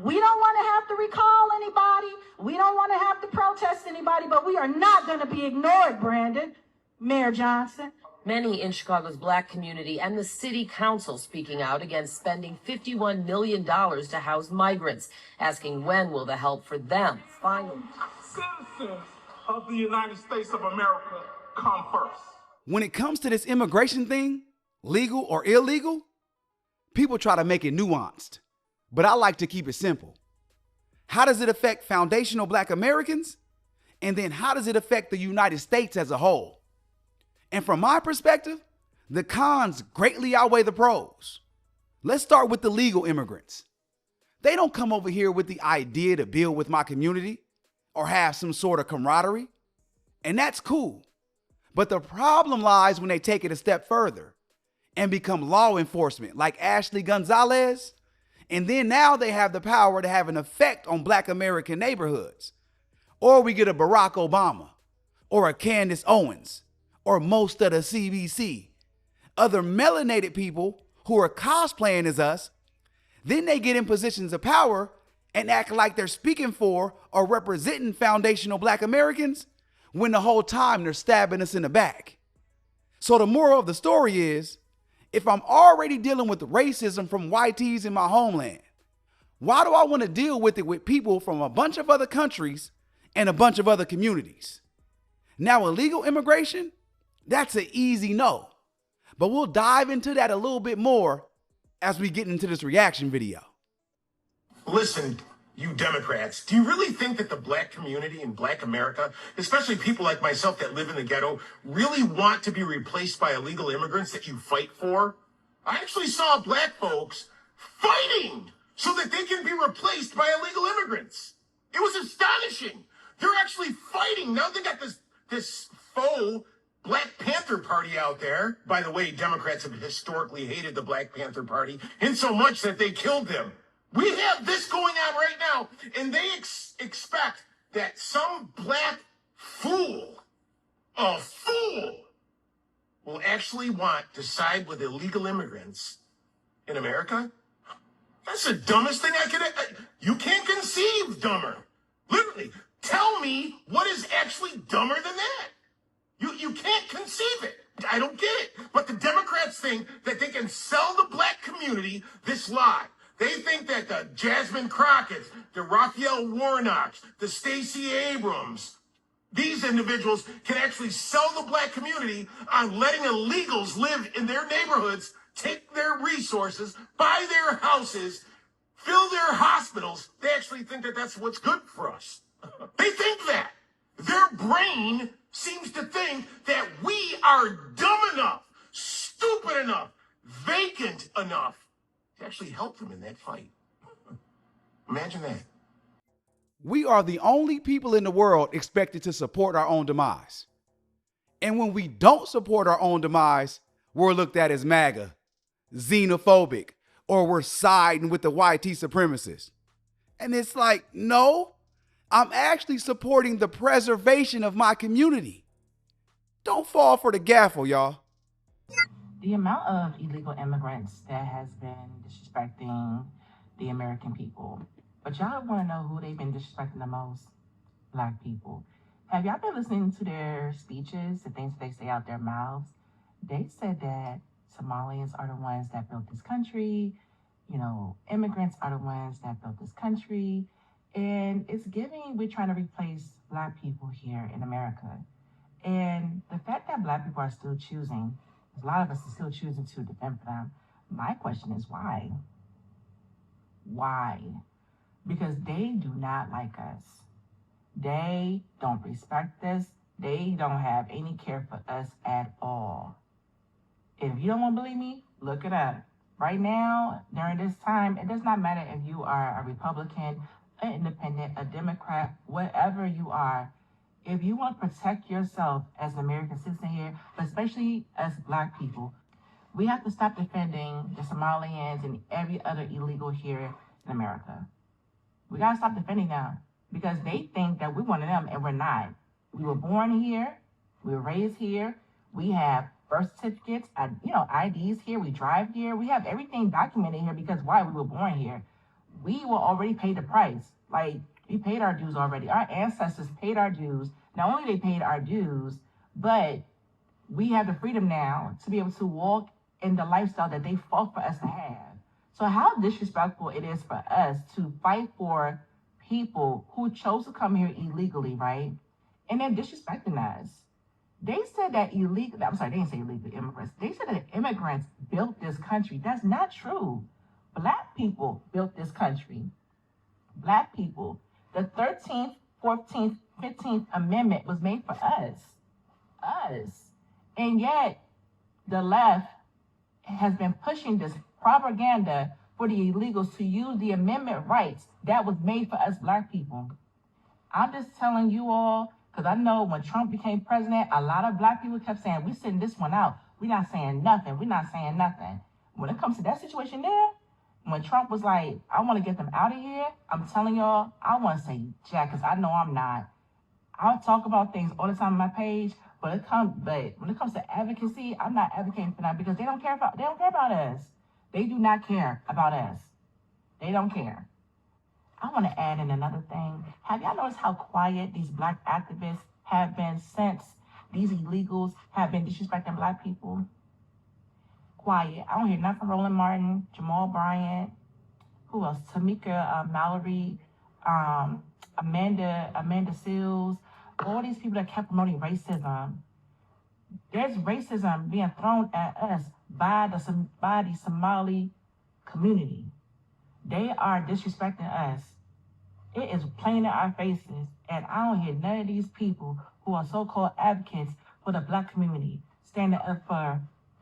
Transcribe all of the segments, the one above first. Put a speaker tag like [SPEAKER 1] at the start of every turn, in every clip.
[SPEAKER 1] We don't want to have to recall anybody. We don't want to have to protest anybody, but we are not going to be ignored, Brandon. Mayor Johnson.
[SPEAKER 2] Many in Chicago's black community and the city council speaking out against spending $51 million to house migrants, asking when will the help for them finally.
[SPEAKER 3] Citizens of the United States of America come first.
[SPEAKER 4] When it comes to this immigration thing, legal or illegal, people try to make it nuanced, but I like to keep it simple. How does it affect foundational black Americans? And then how does it affect the United States as a whole? And from my perspective, the cons greatly outweigh the pros. Let's start with the legal immigrants. They don't come over here with the idea to build with my community or have some sort of camaraderie, and that's cool. But the problem lies when they take it a step further and become law enforcement like Ashley Gonzalez, and then now they have the power to have an effect on black American neighborhoods. Or we get a Barack Obama or a Candace Owens or most of the CBC, other melanated people who are cosplaying as us. Then they get in positions of power and act like they're speaking for or representing foundational black Americans when the whole time they're stabbing us in the back. So the moral of the story is, if I'm already dealing with racism from YTs in my homeland, why do I want to deal with it with people from a bunch of other countries and a bunch of other communities? Now, illegal immigration, that's an easy no. But we'll dive into that a little bit more as we get into this reaction video.
[SPEAKER 5] Listen, you Democrats, do you really think that the black community in black America, especially people like myself that live in the ghetto, really want to be replaced by illegal immigrants that you fight for? I actually saw black folks fighting so that they can be replaced by illegal immigrants. It was astonishing. They're actually fighting. Now they got this faux Black Panther Party out there. By the way, Democrats have historically hated the Black Panther Party in so much that they killed them. We have this going on right now, and they expect that some black fool, a fool, will actually want to side with illegal immigrants in America? That's the dumbest thing I could... You can't conceive dumber. Literally, tell me what is actually dumber than that. You can't conceive it. I don't get it. But the Democrats think that they can sell the black community this lie. They think that the Jasmine Crockett's, the Raphael Warnocks, the Stacey Abrams, these individuals can actually sell the black community on letting illegals live in their neighborhoods, take their resources, buy their houses, fill their hospitals. They actually think that that's what's good for us. They think that. Their brain seems to think that we are dumb enough, stupid enough, vacant enough to actually help them in that fight. Imagine that.
[SPEAKER 4] We are the only people in the world expected to support our own demise. And when we don't support our own demise, we're looked at as MAGA, xenophobic, or we're siding with the YT supremacists. And it's like, no, I'm actually supporting the preservation of my community. Don't fall for the gaffle, y'all.
[SPEAKER 6] The amount of illegal immigrants that has been disrespecting the American people. But y'all want to know who they've been disrespecting the most? Black people. Have y'all been listening to their speeches, the things they say out their mouths? They said that Somalians are the ones that built this country. You know, immigrants are the ones that built this country. And it's giving, we're trying to replace Black people here in America. And the fact that Black people are still choosing, a lot of us are still choosing to defend them. My question is why? Why? Because they do not like us. They don't respect us. They don't have any care for us at all. If you don't want to believe me, look it up. Right now, during this time, it does not matter if you are a Republican, an independent, a Democrat, whatever you are. If you want to protect yourself as an American citizen here, but especially as Black people, we have to stop defending the Somalians and every other illegal here in America. We got to stop defending them because they think that we're one of them and we're not. We were born here. We were raised here. We have birth certificates, IDs here. We drive here. We have everything documented here because why? We were born here. We will already pay the price. Like, we paid our dues already. Our ancestors paid our dues. Not only they paid our dues, but we have the freedom now to be able to walk in the lifestyle that they fought for us to have. So how disrespectful it is for us to fight for people who chose to come here illegally, right? And they're disrespecting us. They said that illegal, I'm sorry, they didn't say illegal immigrants. They said that immigrants built this country. That's not true. Black people built this country. Black people. The 13th, 14th, 15th Amendment was made for us. Us. And yet, the left has been pushing this propaganda for the illegals to use the amendment rights that was made for us Black people. I'm just telling you all, because I know when Trump became president, a lot of Black people kept saying, we sitting this one out. We're not saying nothing. We're not saying nothing. When it comes to that situation there, when Trump was like, I want to get them out of here, I'm telling y'all, I want to say Jack, because I know I'm not. I'll talk about things all the time on my page, but when it comes to advocacy, I'm not advocating for that because they don't care about us. They do not care about us. They don't care. I want to add in another thing. Have y'all noticed how quiet these Black activists have been since these illegals have been disrespecting Black people? Quiet. I don't hear nothing from Roland Martin, Jamal Bryant, who else? Tamika Mallory, Amanda Seals, all these people that kept promoting racism. There's racism being thrown at us by the Somali community. They are disrespecting us. It is plain in our faces, and I don't hear none of these people who are so-called advocates for the Black community standing up for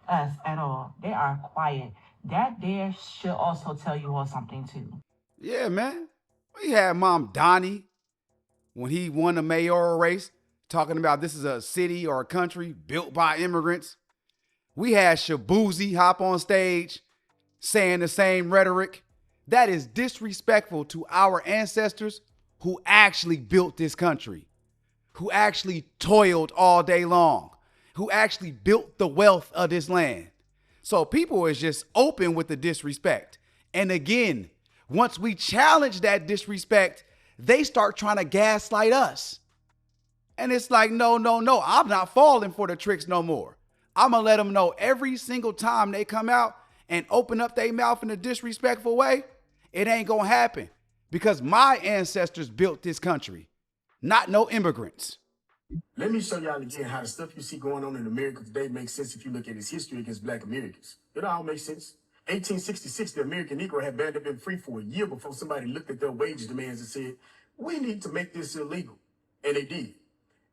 [SPEAKER 6] us at all. They are quiet. That there should also tell you all something too.
[SPEAKER 4] Yeah, man. We had Mom Donnie when he won the mayoral race, talking about this is a city or a country built by immigrants. We had Shabuzi hop on stage saying the same rhetoric. That is disrespectful to our ancestors who actually built this country, who actually toiled all day long, who actually built the wealth of this land. So people is just open with the disrespect. And again, once we challenge that disrespect, they start trying to gaslight us. And it's like, no, I'm not falling for the tricks no more. I'm going to let them know every single time they come out and open up their mouth in a disrespectful way, it ain't going to happen because my ancestors built this country, not no immigrants.
[SPEAKER 7] Let me show y'all again how the stuff you see going on in America today makes sense if you look at its history against Black Americans. It all makes sense. 1866, the American Negro had barely been free for a year before somebody looked at their wage demands and said, we need to make this illegal. And they did.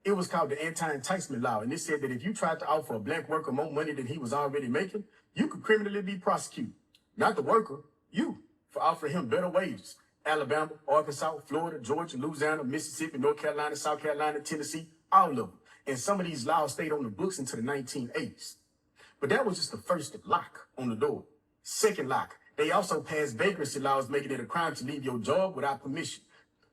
[SPEAKER 7] It was called the anti-enticement law, and it said that if you tried to offer a Black worker more money than he was already making, you could criminally be prosecuted. Not the worker, you, for offering him better wages. Alabama, Arkansas, Florida, Georgia, Louisiana, Mississippi, North Carolina, South Carolina, Tennessee, all of them. And some of these laws stayed on the books until the 1980s. But that was just the first lock on the door. Second lock, they also passed vagrancy laws making it a crime to leave your job without permission.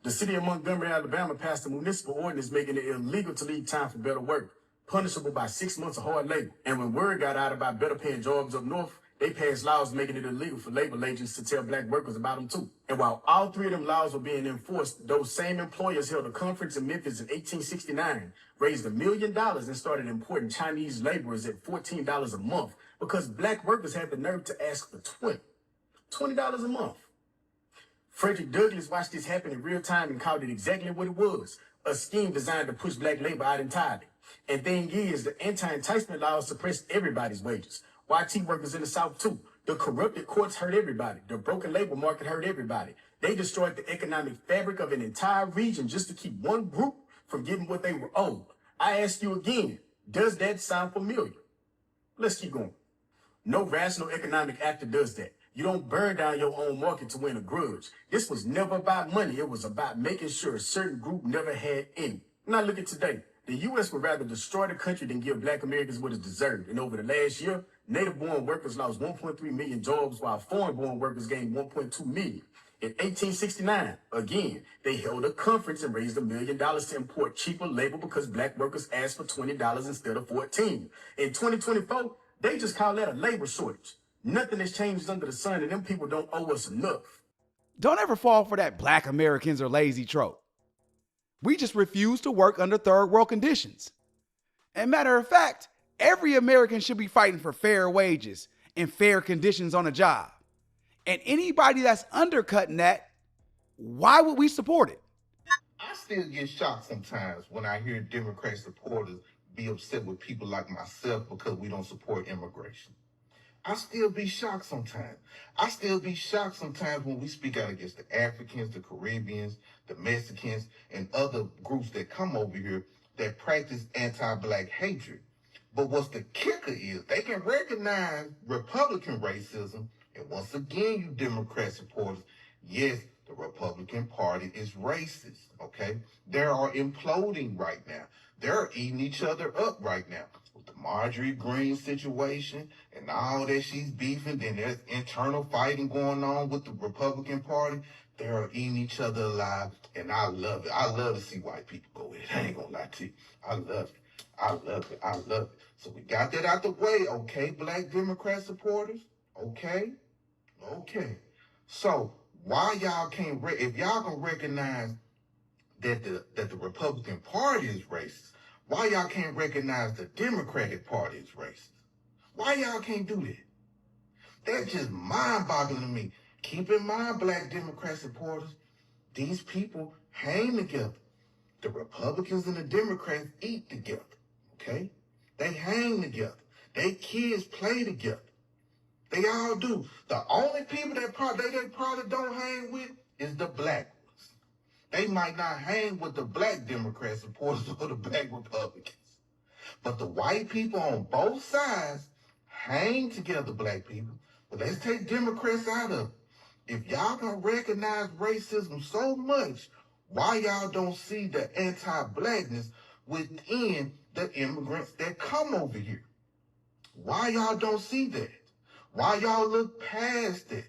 [SPEAKER 7] The city of Montgomery, Alabama passed a municipal ordinance making it illegal to leave time for better work, punishable by 6 months of hard labor. And when word got out about better paying jobs up north, they passed laws making it illegal for labor agents to tell Black workers about them too. And while all three of them laws were being enforced, those same employers held a conference in Memphis in 1869, raised $1 million and started importing Chinese laborers at $14 a month because Black workers had the nerve to ask for $20 a month. Frederick Douglass watched this happen in real time and called it exactly what it was, a scheme designed to push Black labor out entirely. And thing is, the anti-enticement laws suppressed everybody's wages. YT workers in the South too. The corrupted courts hurt everybody. The broken labor market hurt everybody. They destroyed the economic fabric of an entire region just to keep one group from getting what they were owed. I ask you again, does that sound familiar? Let's keep going. No rational economic actor does that. You don't burn down your own market to win a grudge. This was never about money. It was about making sure a certain group never had any. Now look at today. The U.S. would rather destroy the country than give Black Americans what is deserved. And over the last year, native-born workers lost 1.3 million jobs, while foreign-born workers gained 1.2 million. In 1869, again, they held a conference and raised $1 million to import cheaper labor because Black workers asked for $20 instead of $14. In 2024, they just call that a labor shortage. Nothing has changed under the sun, and them people don't owe us enough.
[SPEAKER 4] Don't ever fall for that black Americans are lazy trope. We just refuse to work under third world conditions. And matter of fact, every American should be fighting for fair wages and fair conditions on a job. And anybody that's undercutting that, why would we support it?
[SPEAKER 8] I still get shocked sometimes when I hear Democrat supporters be upset with people like myself because we don't support immigration. I still be shocked sometimes. I still be shocked sometimes when we speak out against the Africans, the Caribbeans, the Mexicans, and other groups that come over here that practice anti-black hatred. But what's the kicker is they can recognize Republican racism. And once again, you Democrat supporters, yes, the Republican Party is racist, okay? They are imploding right now. They're eating each other up right now. With the Marjorie Greene situation and all that she's beefing, then there's internal fighting going on with the Republican Party. They're eating each other alive, and I love it. I love to see white people go in. I ain't gonna lie to you. I love it. I love it. I love it. So we got that out the way, okay, black Democrat supporters? Okay? Okay. So why y'all can't, if y'all can recognize that the Republican Party is racist, why y'all can't recognize the Democratic Party is racist? Why y'all can't do that? That's just mind-boggling to me. Keep in mind, black Democrat supporters, these people hang together. The Republicans and the Democrats eat together, okay? They hang together. They kids play together. They all do. The only people they probably don't hang with is the black ones. They might not hang with the black Democrat supporters or the black Republicans. But the white people on both sides hang together, black people. But let's take Democrats out of it. If y'all can recognize racism so much, why y'all don't see the anti-blackness within the immigrants that come over here? Why y'all don't see that? Why y'all look past it?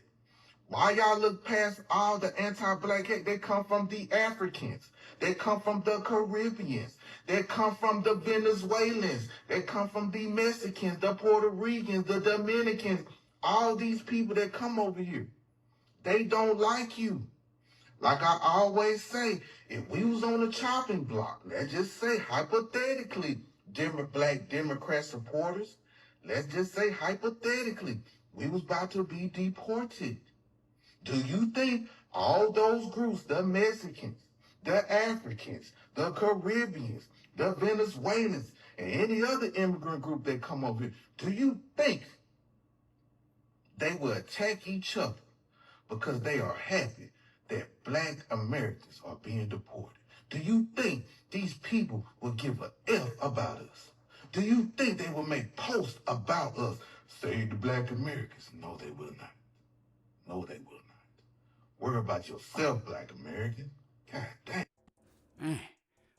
[SPEAKER 8] Why y'all look past all the anti-black hate? They come from the Africans. They come from the Caribbeans. They come from the Venezuelans. They come from the Mexicans, the Puerto Ricans, the Dominicans. All these people that come over here, they don't like you. Like I always say, if we was on the chopping block, let's just say hypothetically, black Democrat supporters, let's just say hypothetically, we was about to be deported. Do you think all those groups, the Mexicans, the Africans, the Caribbeans, the Venezuelans, and any other immigrant group that come over here, do you think they will attack each other because they are happy that black Americans are being deported? Do you think these people will give a F about us? Do you think they will make posts about us? Save the black Americans. No, they will not. No, they will not. Worry about yourself, black American. God damn.
[SPEAKER 4] Man,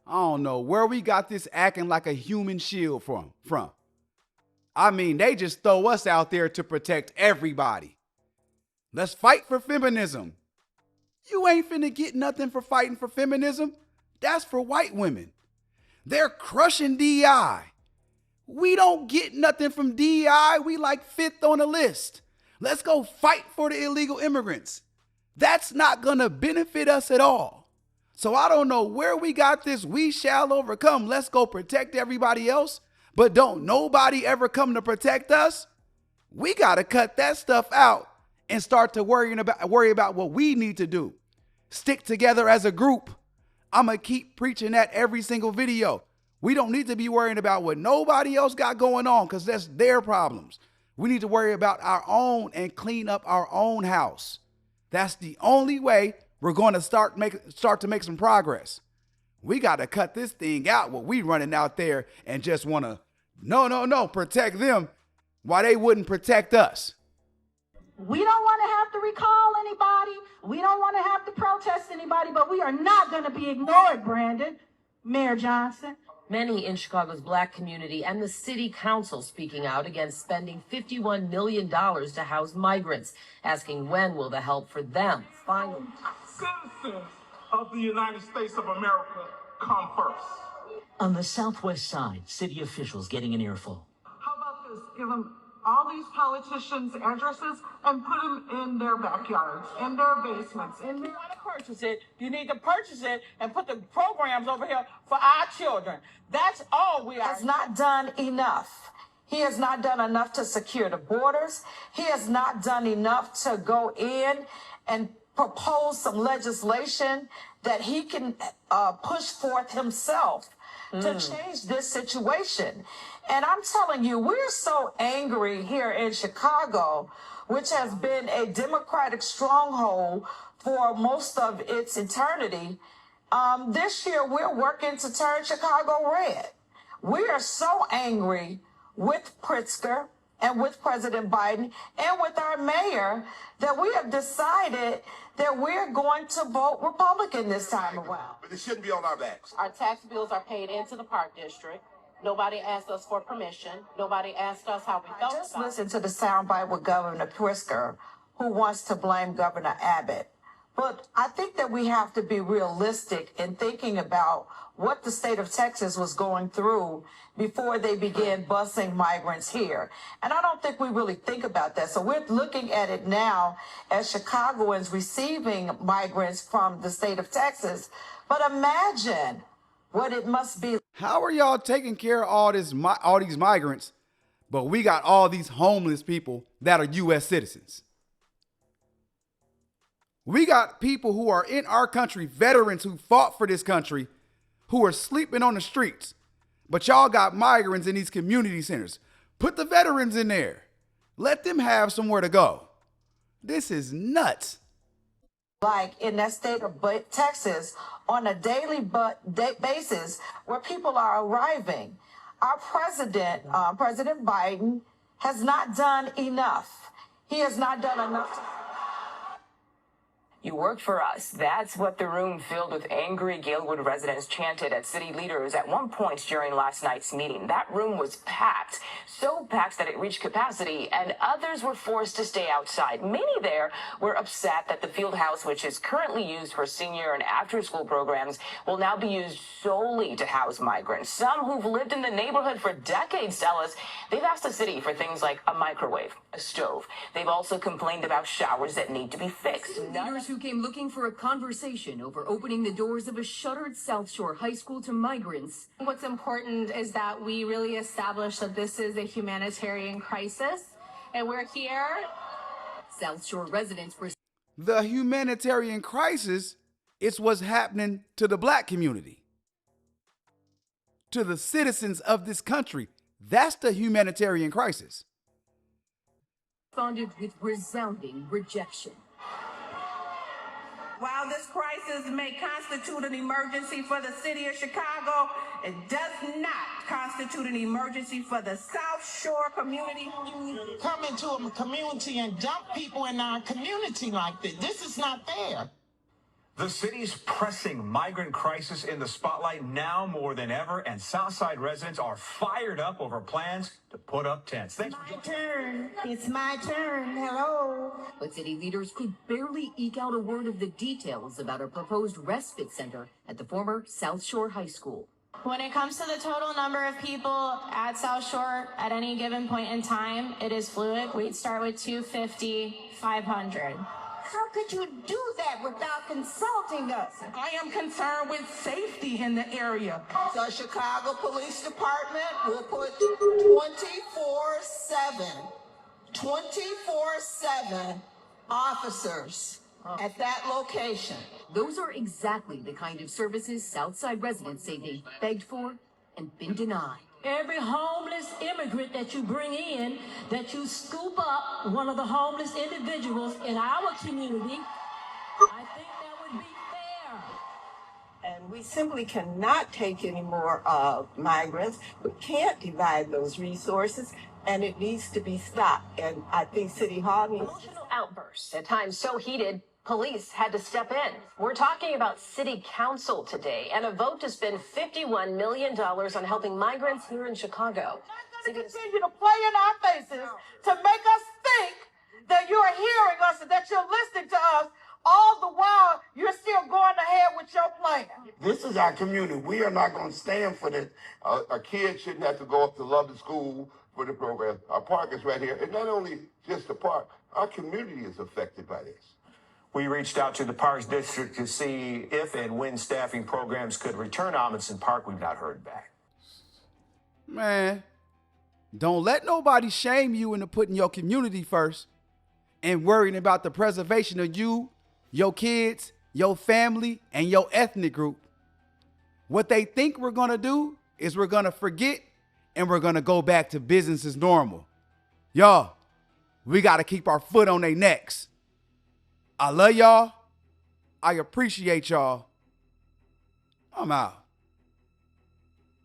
[SPEAKER 4] I don't know where we got this acting like a human shield from. I mean, they just throw us out there to protect everybody. Let's fight for feminism. You ain't finna get nothing for fighting for feminism. That's for white women. They're crushing DEI. We don't get nothing from DEI. We like fifth on the list. Let's go fight for the illegal immigrants. That's not gonna benefit us at all. So I don't know where we got this we shall overcome. Let's go protect everybody else, but don't nobody ever come to protect us. We gotta cut that stuff out and start to worry about what we need to do. Stick together as a group. I'm gonna keep preaching that every single video. We don't need to be worrying about what nobody else got going on because that's their problems. We need to worry about our own and clean up our own house. That's the only way we're going to start to make some progress. We got to cut this thing out. What we running out there and just want to, no, protect them while they wouldn't protect us.
[SPEAKER 1] We don't want to have to recall anybody. We don't want to have to protest anybody, but we are not going to be ignored, Brandon. Mayor Johnson.
[SPEAKER 2] Many in Chicago's black community and the city council speaking out against spending $51 million to house migrants, asking when will the help for them finally.
[SPEAKER 3] Citizens of the United States of America come first.
[SPEAKER 9] On the southwest side, city officials getting an earful.
[SPEAKER 3] How about this? Give them all these politicians' addresses and put them in their backyards, in their basements, in their...
[SPEAKER 9] Purchase it. You need to purchase it and put the programs over here for our children. That's all we are.
[SPEAKER 10] Has not done enough. He has not done enough to secure the borders. He has not done enough to go in and propose some legislation that he can push forth himself to change this situation. And I'm telling you, we're so angry here in Chicago, which has been a Democratic stronghold for most of its eternity. This year, we're working to turn Chicago red. We are so angry with Pritzker and with President Biden and with our mayor that we have decided that we're going to vote Republican this time around.
[SPEAKER 5] But it shouldn't be on our backs.
[SPEAKER 11] Our tax bills are paid into the park district. Nobody asked us for permission. Nobody asked us how we felt.
[SPEAKER 10] Just listen to the soundbite with Governor Pritzker, who wants to blame Governor Abbott. But I think that we have to be realistic in thinking about what the state of Texas was going through before they began busing migrants here. And I don't think we really think about that. So we're looking at it now as Chicagoans receiving migrants from the state of Texas. But imagine what it must be.
[SPEAKER 4] How are y'all taking care of all these migrants, but we got all these homeless people that are U.S. citizens? We got people who are in our country, veterans who fought for this country, who are sleeping on the streets. But y'all got migrants in these community centers. Put the veterans in there. Let them have somewhere to go. This is nuts.
[SPEAKER 10] Like in that state of Texas, on a daily basis, where people are arriving. Our president, President Biden, has not done enough. He has not done enough.
[SPEAKER 12] You work for us. That's what the room filled with angry Galewood residents chanted at city leaders at one point during last night's meeting. That room was packed, so packed that it reached capacity, and others were forced to stay outside. Many there were upset that the field house, which is currently used for senior and after-school programs, will now be used solely to house migrants. Some who've lived in the neighborhood for decades tell us they've asked the city for things like a microwave, a stove. They've also complained about showers that need to be fixed.
[SPEAKER 13] Leaders who came looking for a conversation over opening the doors of a shuttered South Shore high school to migrants.
[SPEAKER 11] What's important is that we really establish that this is a humanitarian crisis, and we're here.
[SPEAKER 13] South Shore residents were...
[SPEAKER 4] The humanitarian crisis is what's happening to the black community, to the citizens of this country. That's the humanitarian crisis.
[SPEAKER 13] Responded with resounding rejection.
[SPEAKER 14] While this crisis may constitute an emergency for the city of Chicago, it does not constitute an emergency for the South Shore community.
[SPEAKER 9] You come into a community and dump people in our community like this. This is not fair.
[SPEAKER 15] The city's pressing migrant crisis in the spotlight now more than ever, and Southside residents are fired up over plans to put up tents.
[SPEAKER 14] It's my turn. Hello.
[SPEAKER 13] But city leaders could barely eke out a word of the details about a proposed respite center at the former South Shore High School.
[SPEAKER 11] When it comes to the total number of people at South Shore at any given point in time, it is fluid. We'd start with 250, 500.
[SPEAKER 14] How could you do that without consulting us?
[SPEAKER 9] I am concerned with safety in the area.
[SPEAKER 14] The Chicago Police Department will put 24/7 officers at that location.
[SPEAKER 13] Those are exactly the kind of services Southside residents say they've begged for and been denied.
[SPEAKER 16] Every homeless immigrant that you bring in, that you scoop up one of the homeless individuals in our community, I think that would be fair.
[SPEAKER 14] And we simply cannot take any more migrants. We can't divide those resources, and it needs to be stopped. And I think City Hall needs
[SPEAKER 17] emotional outbursts, at times so heated, police had to step in. We're talking about City Council today and a vote to spend $51 million on helping migrants here in Chicago.
[SPEAKER 1] We're going to continue to play in our faces to make us think that you're hearing us and that you're listening to us, all the while you're still going ahead with
[SPEAKER 9] with your plan?
[SPEAKER 18] This is our community. We are not going to stand for this. A kid shouldn't have to go up to Lubbock School for the program. Our park is right here. And not only just the park, our community is affected by this.
[SPEAKER 15] We reached out to the Parks District to see if and when staffing programs could return to Amundsen Park. We've not heard back.
[SPEAKER 4] Man, don't let nobody shame you into putting your community first and worrying about the preservation of you, your kids, your family, and your ethnic group. What they think we're going to do is we're going to forget and we're going to go back to business as normal. Y'all, we got to keep our foot on their necks. I love y'all. I appreciate y'all. I'm out.